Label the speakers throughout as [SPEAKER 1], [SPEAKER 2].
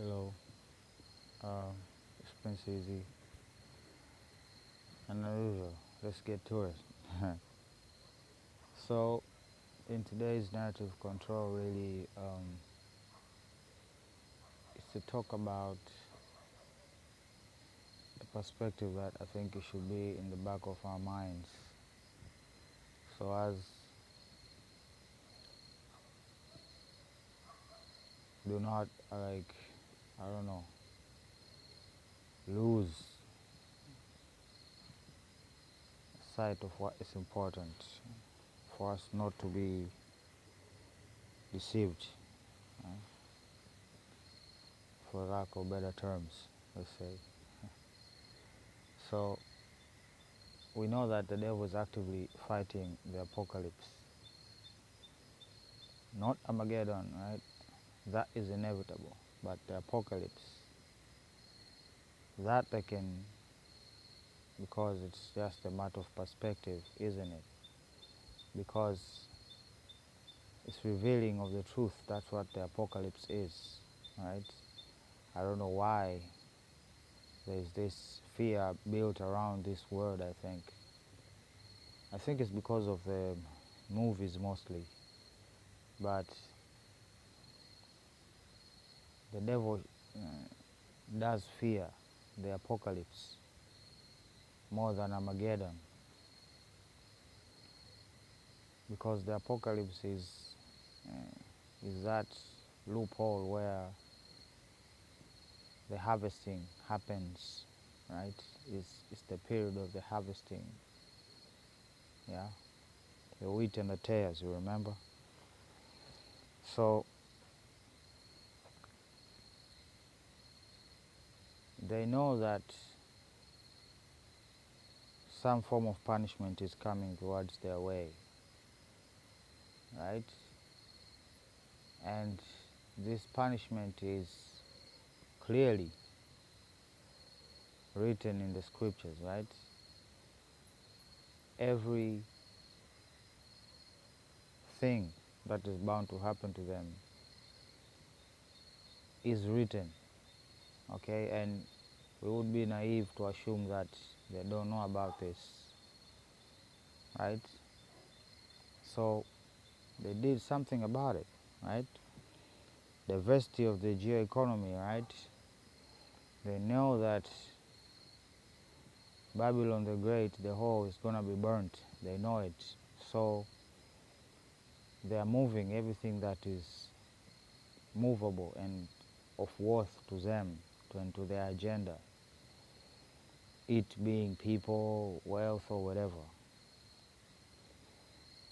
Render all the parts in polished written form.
[SPEAKER 1] Hello, it's Prince Easy, and as usual, let's get to it. So, in today's narrative control, really, is to talk about a perspective that I think it should be in the back of our minds. So, as do not I don't know, lose sight of what is important for us not to be deceived, uh, for lack of better terms, let's say. So, we know that the devil is actively fighting the apocalypse, not Armageddon, right? That is inevitable, but the apocalypse, that they can, because it's just a matter of perspective, isn't it? Because it's revealing of the truth. That's what the apocalypse is, right? I don't know why there's this fear built around this word. I think it's because of the movies mostly, but the devil does fear the apocalypse more than Armageddon, because the apocalypse is that loophole where the harvesting happens, right? It's the period of the harvesting, yeah, the wheat and the tares, you remember? So they know that some form of punishment is coming towards their way, right? And this punishment is clearly written in the scriptures, right? Every thing that is bound to happen to them is written, okay? And we would be naive to assume that they don't know about this, right? So they did something about it, right? Diversity of the geoeconomy, right? They know that Babylon the Great, the whole, is going to be burnt. They know it. So they are moving everything that is movable and of worth to them, to their agenda. It being people, wealth, or whatever.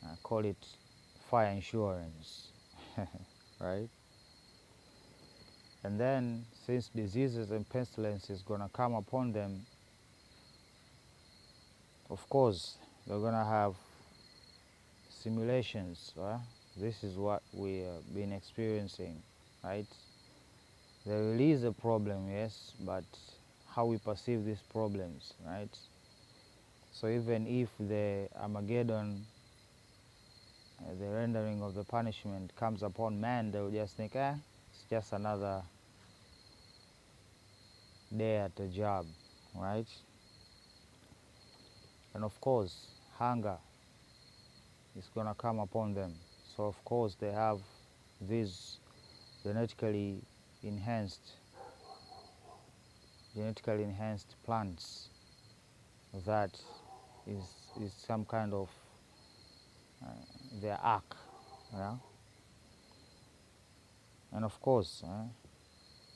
[SPEAKER 1] I call it fire insurance, right? And then, since diseases and pestilence is going to come upon them, of course, they're going to have simulations. This is what we have been experiencing, right? They release a problem, yes, but how we perceive these problems, right? So even if the Armageddon, the rendering of the punishment comes upon man, they will just think, it's just another day at the job, right? And of course, hunger is going to come upon them. So of course they have these genetically enhanced plants that is some kind of their ark, yeah? And of course,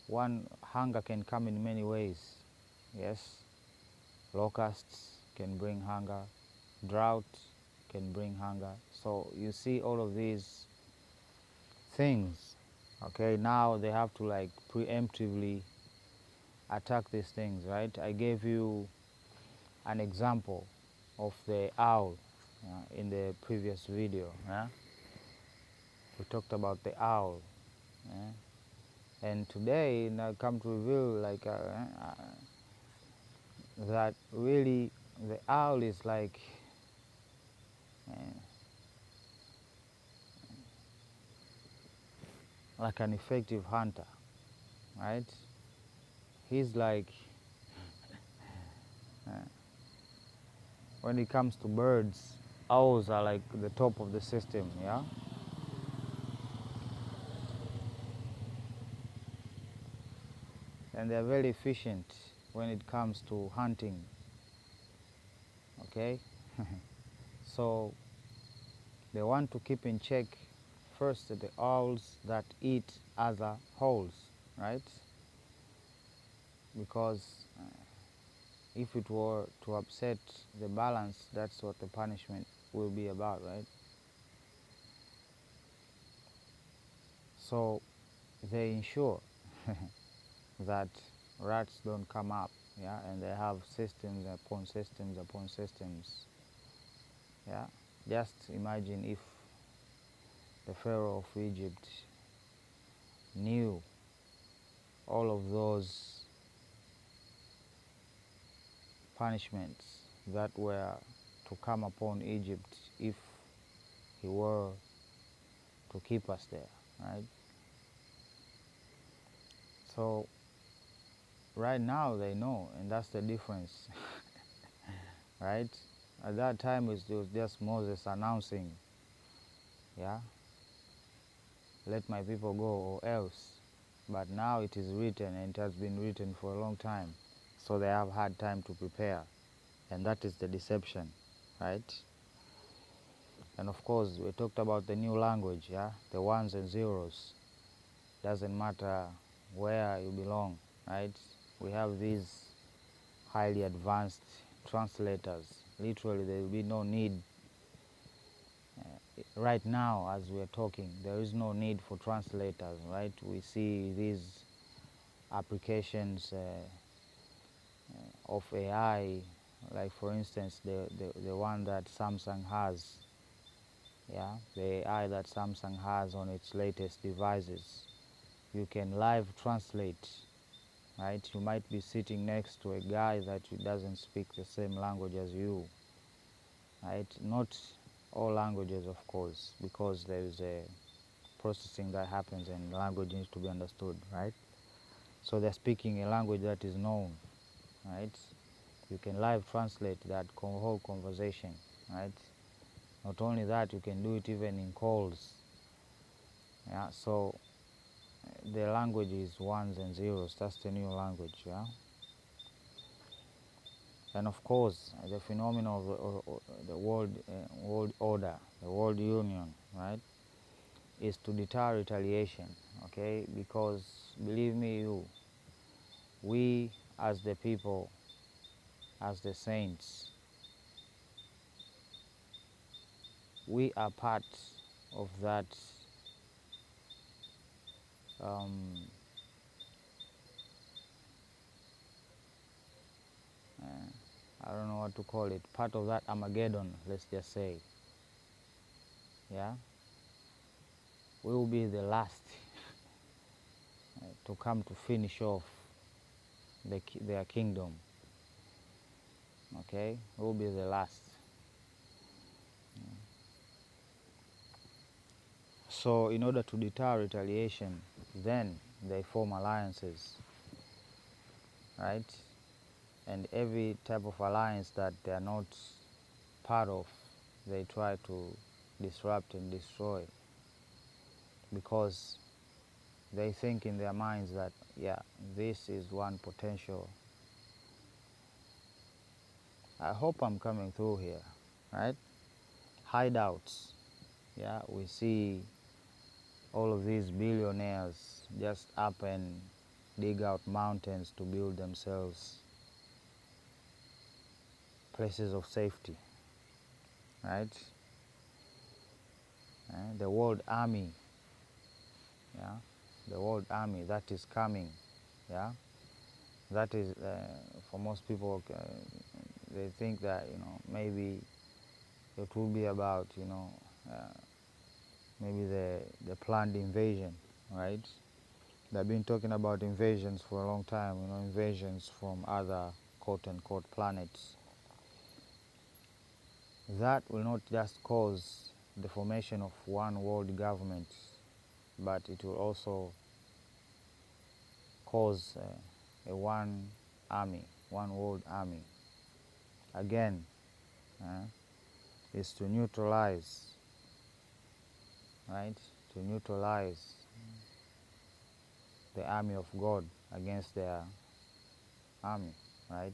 [SPEAKER 1] one hunger can come in many ways, yes. Locusts can bring hunger, drought can bring hunger. So you see all of these things, okay? Now they have to like preemptively attack these things, right? I gave you an example of the owl in the previous video. Yeah? We talked about the owl. And today I come to reveal that really the owl is like an effective hunter. right? He's like, when it comes to birds, owls are like the top of the system, yeah? And they're very efficient when it comes to hunting, okay? So they want to keep in check first the owls that eat other owls, right? Because if it were to upset the balance, that's what the punishment will be about, right? So they ensure that rats don't come up, yeah, and they have systems upon systems upon systems, yeah. Just imagine if the Pharaoh of Egypt knew all of those punishments that were to come upon Egypt if he were to keep us there, right? So right now they know, and that's the difference, right? At that time it was just Moses announcing, yeah, let my people go or else. But now it is written, and it has been written for a long time, so they have had time to prepare, and that is the deception, right? And of course we talked about the new language, yeah, the ones and zeros. Doesn't matter where you belong, right? We have these highly advanced translators. Literally there will be no need, right now as we are talking, there is no need for translators, right? We see these applications of AI, like for instance the one that Samsung has, yeah, the AI that Samsung has on its latest devices. You can live translate, right? You might be sitting next to a guy that doesn't speak the same language as you, right? Not all languages, of course, because there is a processing that happens and language needs to be understood, right? So they're speaking a language that is known, right? You can live translate that whole conversation, right? Not only that, you can do it even in calls, yeah? So the language is ones and zeros, that's the new language, yeah? And of course, the phenomenon of the world order, the world union, right, is to deter retaliation, okay? Because believe me, we as the people, as the saints, we are part of that um, I don't know what to call it, part of that Armageddon, let's just say, yeah? We will be the last to come to finish off their kingdom, okay? We will be the last. So in order to deter retaliation, then they form alliances, right? And every type of alliance that they are not part of, they try to disrupt and destroy, because they think in their minds that, yeah, this is one potential. I hope I'm coming through here, right? Hideouts, yeah, we see all of these billionaires just up and dig out mountains to build themselves places of safety, right? The world army, yeah, the world army that is coming, yeah, that is for most people, they think that, you know, maybe it will be about, you know, maybe the planned invasion, right? They've been talking about invasions for a long time, you know, invasions from other quote-unquote planets. That will not just cause the formation of one world government, but it will also cause a one army, one world army. Again, is to neutralize, right? To neutralize the army of God against their army, right?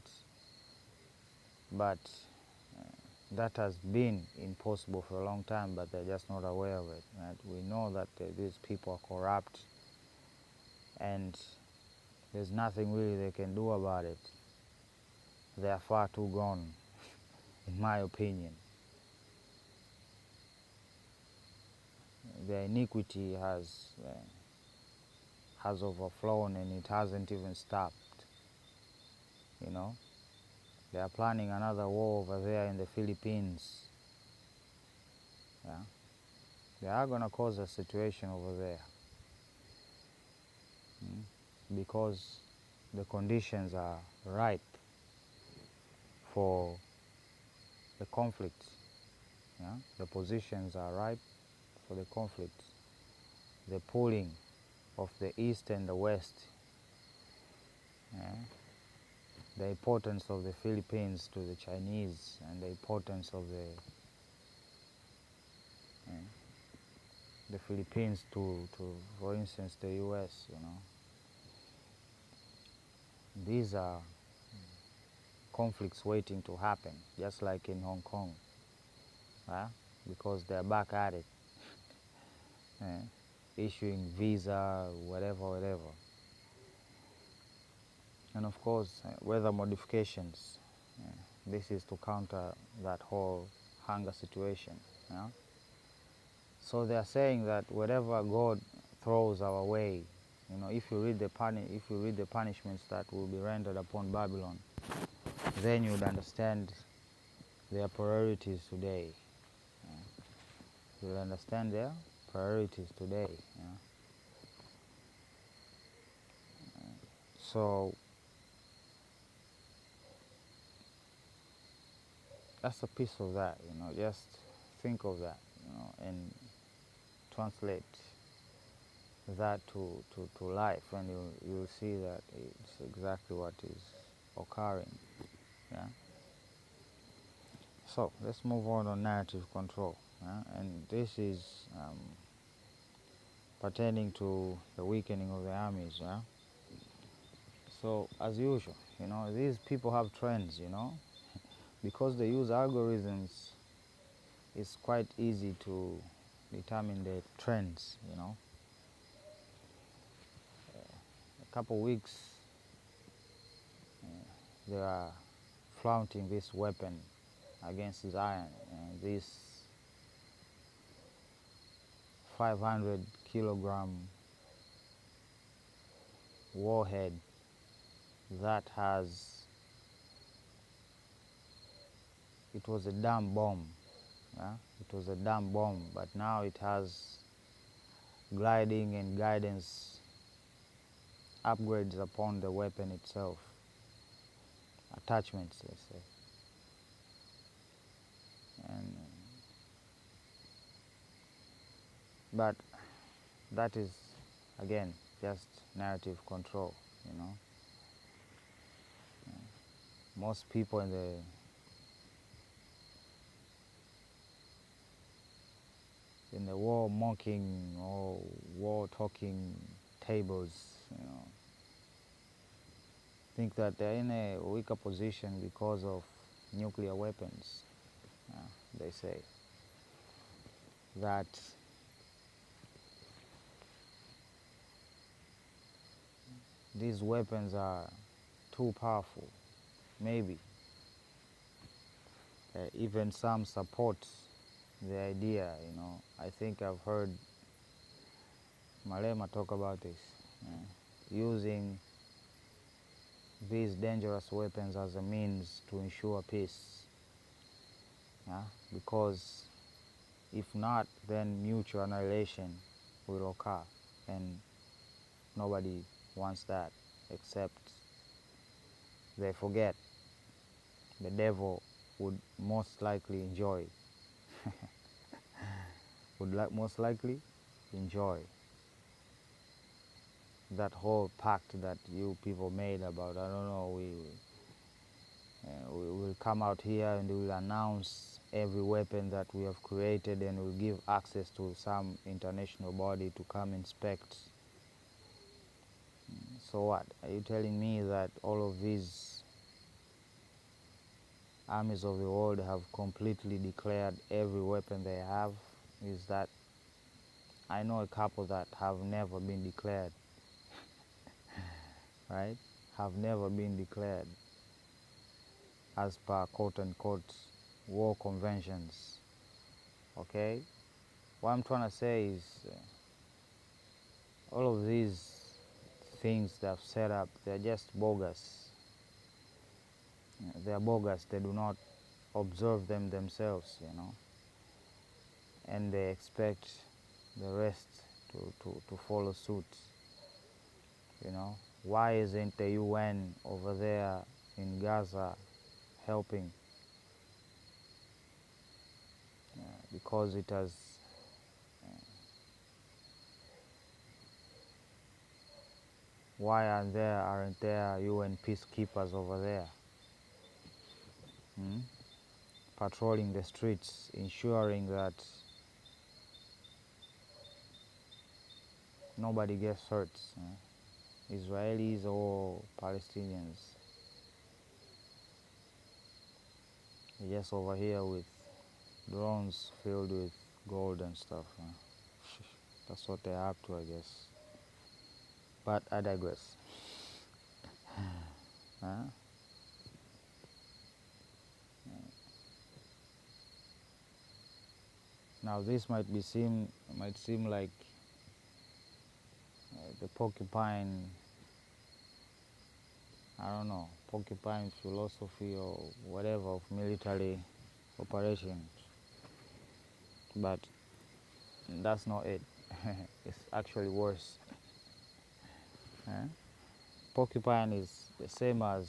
[SPEAKER 1] But that has been impossible for a long time, but they're just not aware of it, right? We know that these people are corrupt, and there's nothing really they can do about it. They are far too gone, in my opinion. Their iniquity has overflown, and it hasn't even stopped. You know, they are planning another war over there in the Philippines. Yeah, they are gonna cause a situation over there, because the conditions are ripe for the conflict. Yeah, the positions are ripe for the conflict. The pulling of the East and the West. Yeah, the importance of the Philippines to the Chinese, and the importance of the Philippines to, for instance, the U.S. You know, these are conflicts waiting to happen, just like in Hong Kong, because they're back at it, issuing visa, whatever. And of course, weather modifications. This is to counter that whole hunger situation. Yeah? So they are saying that whatever God throws our way, you know, if you read the punishments that will be rendered upon Babylon, then you would understand their priorities today. You will understand their priorities today. Yeah? So that's a piece of that, you know. Just think of that, you know, and translate that to life, and you'll see that it's exactly what is occurring. Yeah. So let's move on narrative control, and this is pertaining to the weakening of the armies. Yeah. So as usual, you know, these people have trends, you know, because they use algorithms. It's quite easy to determine the trends, you know. A couple weeks, they are flaunting this weapon against Zion, this 500-kilogram warhead that it was a damn bomb. Yeah? It was a damn bomb, but now it has gliding and guidance upgrades upon the weapon itself. Attachments, let's say. But that is, again, just narrative control, you know. Most people in the war mocking or war talking tables, you know, think that they're in a weaker position because of nuclear weapons. They say that these weapons are too powerful, maybe. Even some support the idea, you know. I think I've heard Malema talk about this, using these dangerous weapons as a means to ensure peace. Because if not, then mutual annihilation will occur, and nobody wants that, except they forget the devil would most likely enjoy, most likely enjoy that whole pact that you people made about, I don't know, we will come out here and we will announce every weapon that we have created, and we'll give access to some international body to come inspect. So what? Are you telling me that all of these armies of the world have completely declared every weapon they have? Is that, I know a couple that have never been declared, right? Have never been declared as per quote-unquote war conventions, okay? What I'm trying to say is all of these things they've set up, they're just bogus. They're bogus. They do not observe them themselves, and they expect the rest to follow suit. Why isn't the UN over there in Gaza helping? Because it has why aren't there UN peacekeepers over there, patrolling the streets, ensuring that nobody gets hurt, Israelis or Palestinians? They're just over here with drones filled with gold and stuff. That's what they're up to, I guess. But I digress. Now this might seem like the porcupine, I don't know, porcupine philosophy or whatever of military operations, but that's not it. It's actually worse. Porcupine is the same as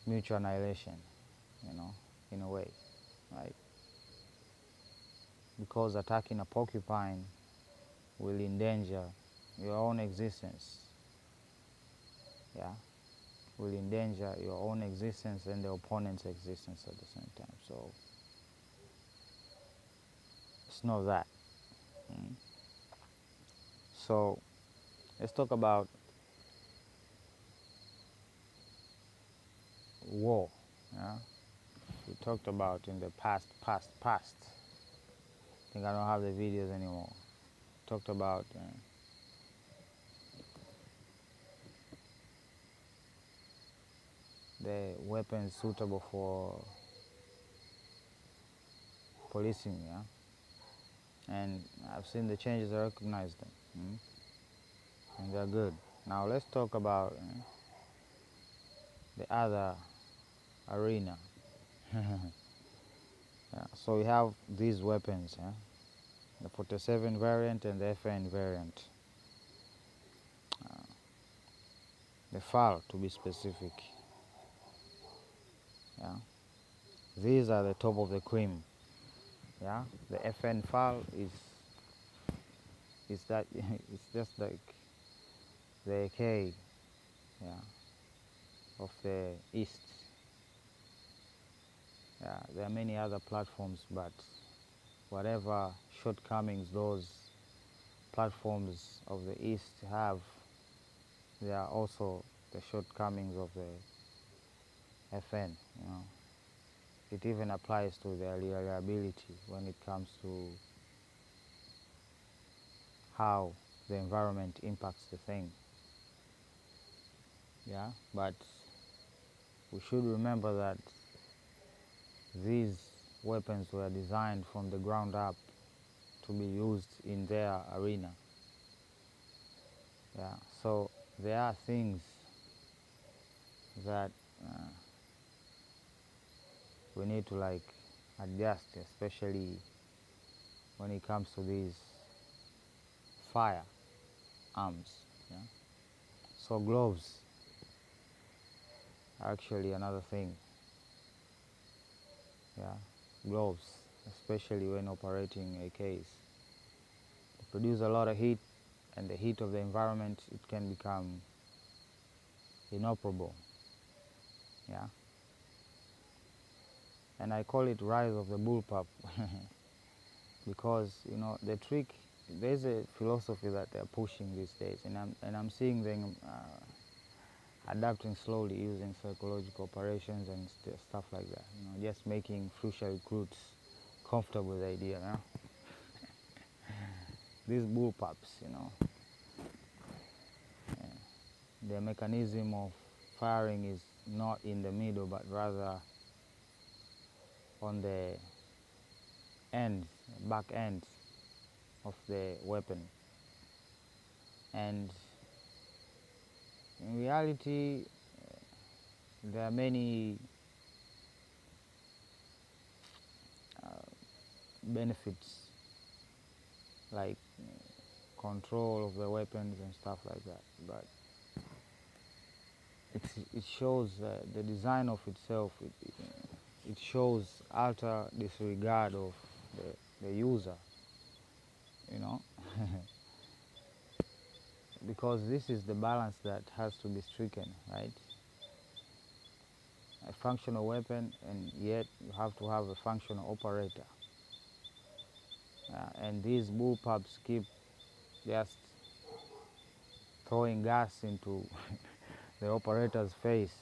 [SPEAKER 1] mutual annihilation, in a way, right? Because attacking a porcupine will endanger your own existence, will endanger your own existence and the opponent's existence at the same time. So it's not that. So let's talk about war. We talked about in the past. I think I don't have the videos anymore. Talked about the weapons suitable for policing, and I've seen the changes. I recognize them, and they're good. Now let's talk about the other arena. So we have these weapons, the 47 variant and the FN variant, the FAL to be specific. These are the top of the cream. The FN FAL is that it's just like the AK, of the East. There are many other platforms, but whatever shortcomings those platforms of the East have, they are also the shortcomings of the FN. It even applies to their reliability when it comes to how the environment impacts the thing. But we should remember that these weapons were designed from the ground up to be used in their arena. So there are things that we need to adjust, especially when it comes to these firearms. So gloves are actually another thing. Gloves, especially when operating AKs. They produce a lot of heat and the heat of the environment, it can become inoperable. Yeah. And I call it rise of the bullpup because the trick. There's a philosophy that they're pushing these days, and I'm seeing them adapting slowly using psychological operations and stuff like that. Just making future recruits comfortable with the idea. These bullpups, their mechanism of firing is not in the middle, but rather on the ends, back ends of the weapon. And in reality, there are many benefits, like control of the weapons and stuff like that. But it shows the design of itself. It shows utter disregard of the user, because this is the balance that has to be stricken, right? A functional weapon, and yet you have to have a functional operator. And these bullpups keep just throwing gas into the operator's face,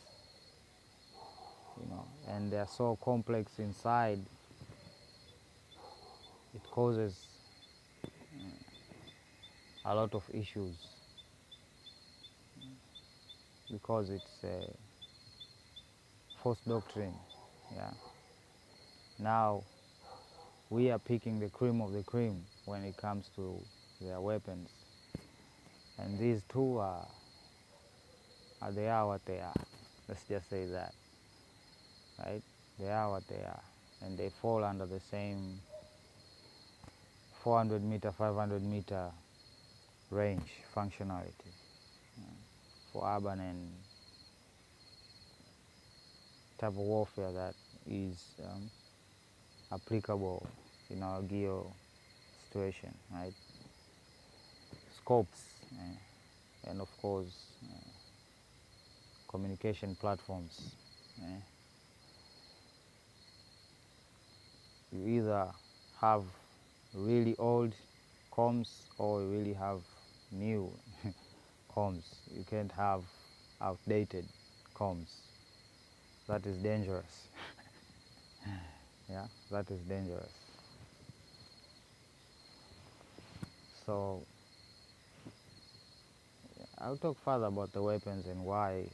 [SPEAKER 1] and they're so complex inside, it causes a lot of issues because it's a false doctrine. Yeah. Now we are picking the cream of the cream when it comes to their weapons, and these two they are what they are. Let's just say that, right? They are what they are, and they fall under the same 400 meter, 500 meter range functionality for urban and type of warfare that is applicable in our geo situation, right? Scopes, and of course communication platforms. You either have really old comms or you really have new comms. You can't have outdated comms. That is dangerous. Yeah, that is dangerous. So I'll talk further about the weapons and why,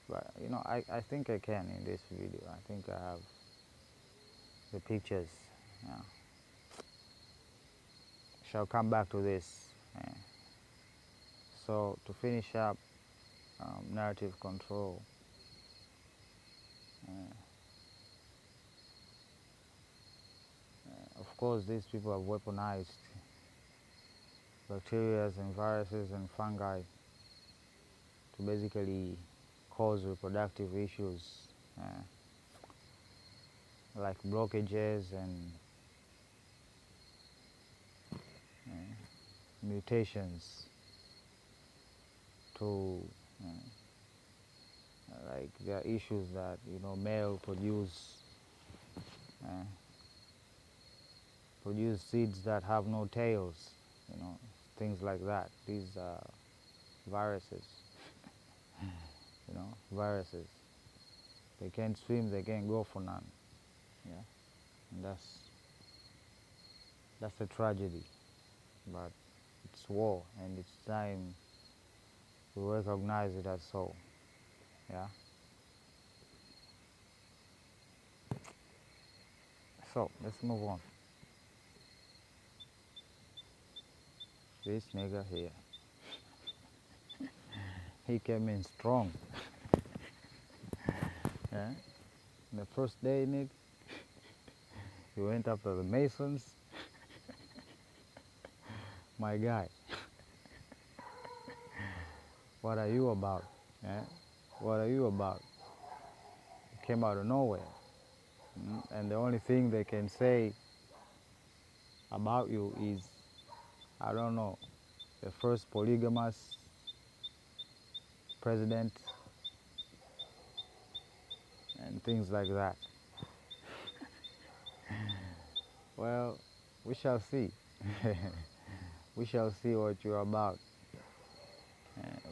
[SPEAKER 1] but I think I can in this video. I think I have the pictures. Yeah. Shall come back to this. So to finish up narrative control, of course these people have weaponized bacteria and viruses and fungi to basically cause reproductive issues like blockages and mutations to like there are issues that male produce seeds that have no tails, things like that. These are viruses, viruses. They can't swim, they can't go for none. Yeah, and that's a tragedy. But it's war, and it's time to recognize it as so. Yeah. So let's move on. This nigga here, he came in strong. Yeah. The first day, nigga, he went after the Masons. My guy, what are you about? Yeah? What are you about? You came out of nowhere. And the only thing they can say about you is, I don't know, the first polygamous president, and things like that. Well, we shall see. We shall see what you're about.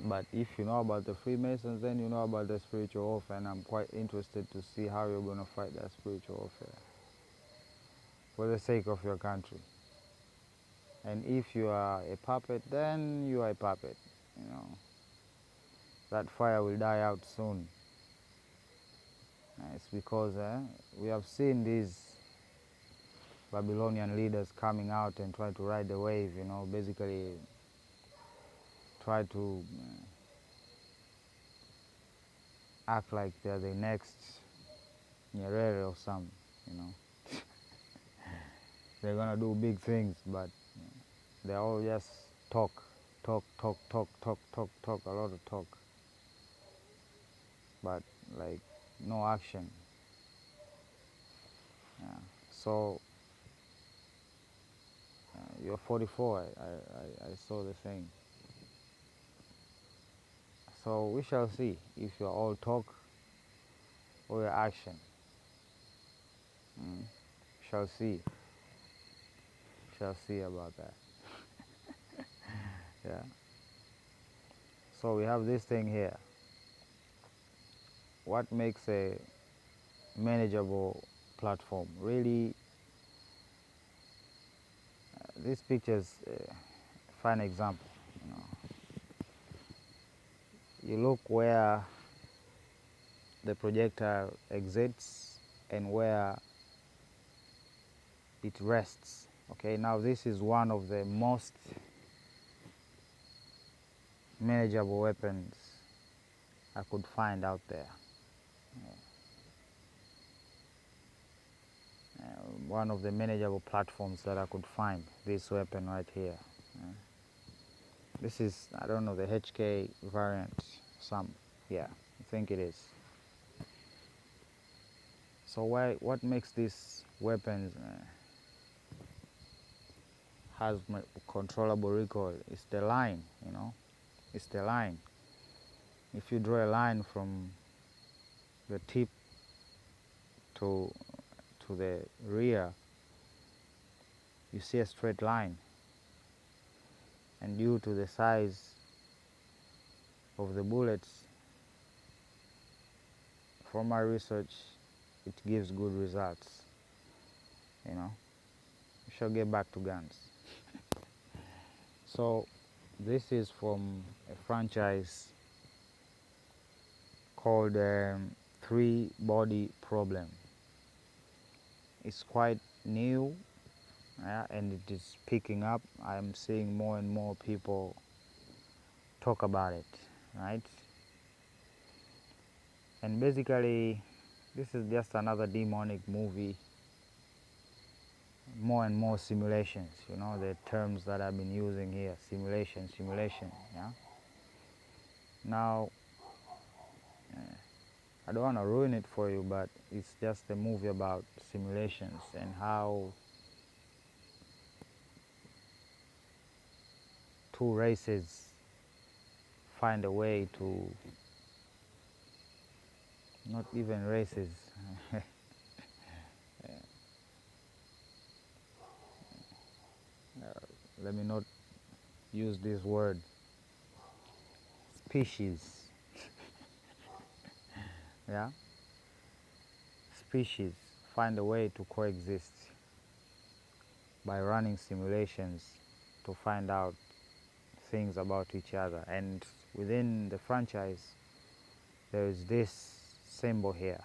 [SPEAKER 1] But if you know about the Freemasons, then you know about the spiritual warfare, and I'm quite interested to see how you're going to fight that spiritual warfare for the sake of your country. And if you are a puppet, then you are a puppet. You know, that fire will die out soon. It's because we have seen these Babylonian leaders coming out and try to ride the wave, you know, basically try to act like they're the next Nyerere or something, you know. They're gonna do big things, but they all just talk, a lot of talk, but like no action. Yeah. So you're 44, I saw the thing. So we shall see if you're all talk or your action. Shall see. Shall see about that. Yeah. So we have this thing here. What makes a manageable platform? Really, these pictures, fine example. You know, you look where the projector exits and where it rests. Okay, now this is one of the most manageable weapons I could find out there. One of the manageable platforms that I could find, this weapon right here. This is, I don't know, the HK variant, yeah, I think it is. So what makes this weapon has controllable recoil? It's the line, you know, it's the line. If you draw a line from the tip to the rear, you see a straight line, and due to the size of the bullets, from my research, it gives good results. You know, we shall get back to guns. So this is from a franchise called Three Body Problem. It's quite new, and it is picking up. I'm seeing more and more people talk about it, right? And basically, this is just another demonic movie. More and more simulations, you know, the terms that I've been using here, simulation, yeah. Now, I don't want to ruin it for you, but it's just a movie about simulations and how two races find a way to, not even races, let me not use this word, species, yeah, species find a way to coexist by running simulations to find out things about each other. And within the franchise, there is this symbol here.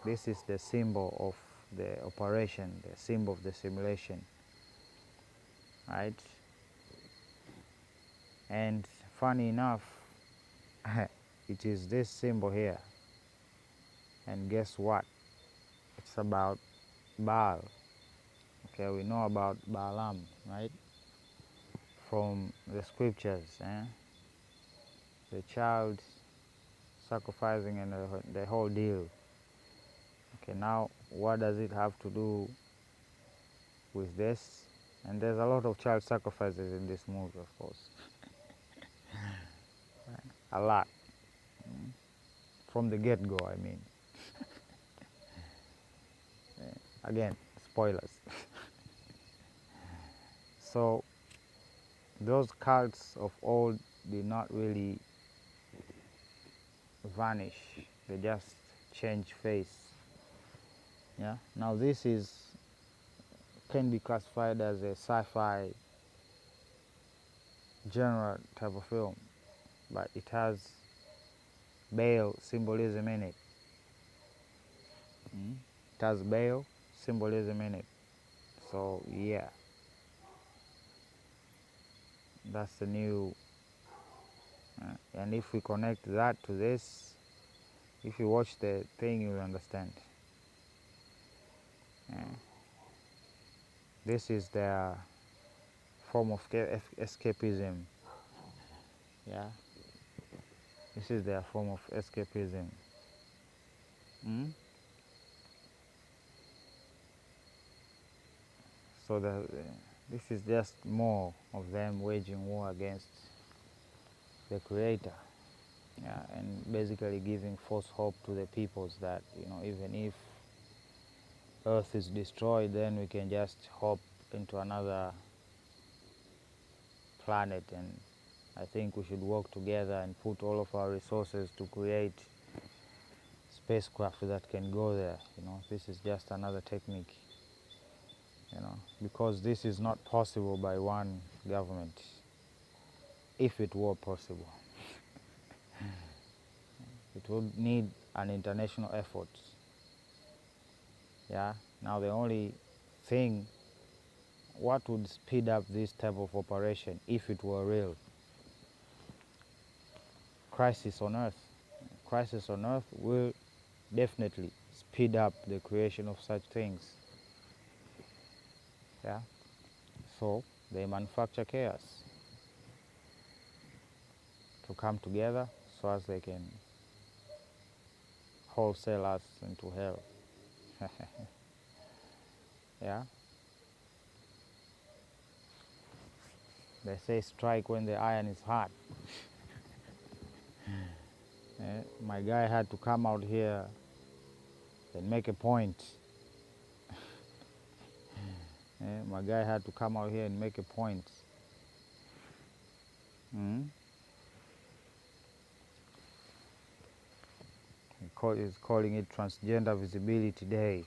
[SPEAKER 1] This is the symbol of the operation, the symbol of the simulation, right? And funny enough, it is this symbol here. And guess what? It's about Baal. Okay, we know about Balaam, right? From the scriptures, the child sacrificing and the whole deal. Okay, now what does it have to do with this? And there's a lot of child sacrifices in this movie, of course. A lot. From the get-go, I mean. Again, spoilers. So those cults of old did not really vanish. They just change face. Yeah. Now this is can be classified as a sci-fi genre type of film, but it has Baal symbolism in it. It has Baal symbolism in it. So yeah, that's the new. And if we connect that to this, if you watch the thing, you'll understand. This is their form of escapism. Yeah, this is their form of escapism. So this is just more of them waging war against the Creator. Yeah, and basically giving false hope to the peoples that, even if Earth is destroyed, then we can just hop into another planet, and I think we should work together and put all of our resources to create spacecraft that can go there. This is just another technique, because this is not possible by one government, if it were possible. It would need an international effort. Yeah. Now the only thing, what would speed up this type of operation if it were real? Crisis on Earth. Crisis on Earth will definitely speed up the creation of such things. Yeah. So they manufacture chaos to come together so as they can wholesale us into hell. Yeah. They say strike when the iron is hot. My guy had to come out here and make a point. My guy had to come out here and make a point. He's calling it Transgender Visibility Day.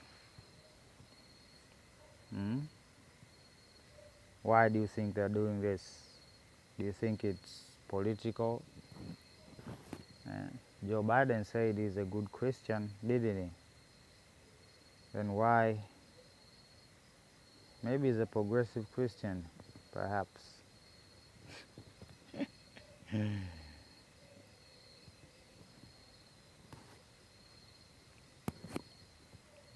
[SPEAKER 1] Why do you think they're doing this? Do you think it's political? Joe Biden said he's a good Christian, didn't he? Then why? Maybe he's a progressive Christian, perhaps.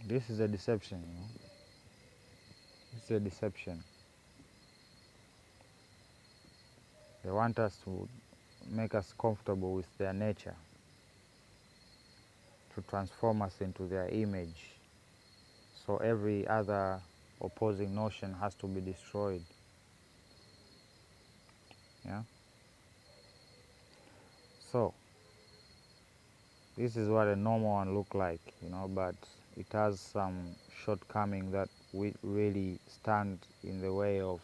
[SPEAKER 1] This is a deception, It's a deception. They want us to make us comfortable with their nature, to transform us into their image. So every other opposing notion has to be destroyed. Yeah. So this is what a normal one look like, but it has some shortcoming that we really stand in the way of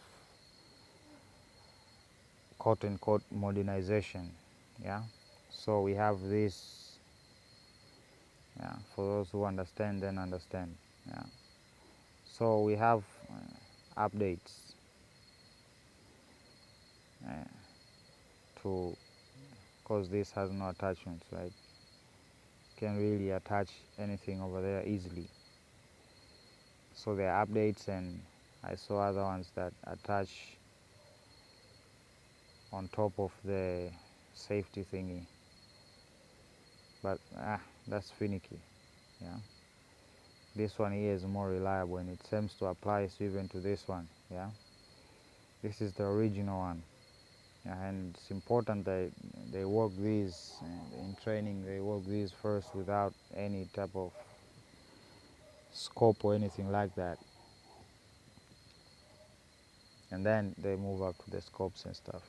[SPEAKER 1] quote-unquote modernization. Yeah. So we have this. Yeah. For those who understand, then understand. Yeah. So we have updates to, because this has no attachments, right? Can really attach anything over there easily. So there are updates, and I saw other ones that attach on top of the safety thingy, but that's finicky. Yeah. This one here is more reliable, and it seems to apply even to this one. Yeah. This is the original one. Yeah, and it's important that they work these in training. They work these first without any type of scope or anything like that. and then they move up to the scopes and stuff,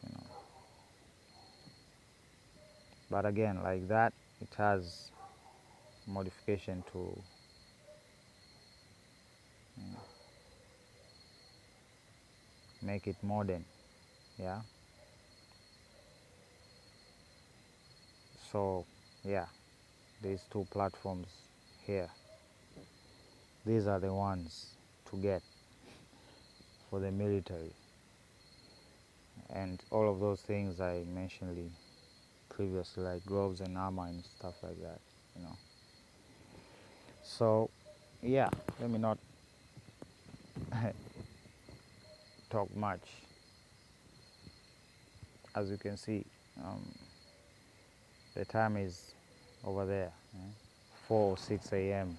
[SPEAKER 1] But again, like that, it has modification to make it modern, yeah. So yeah, these two platforms here, these are the ones to get for the military, and all of those things I mentioned previously, like gloves and armor and stuff like that, So yeah, let me not talk much. As you can see, the time is over there, 4 or 6 a.m.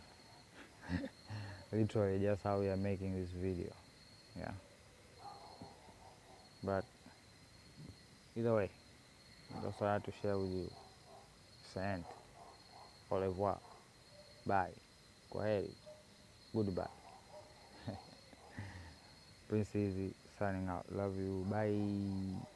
[SPEAKER 1] Literally just how we are making this video, yeah. But either way, that's what I had to share with you. Send. Au revoir. Bye. Kwaheri. Goodbye. Prince Easy signing out. Love you. Bye.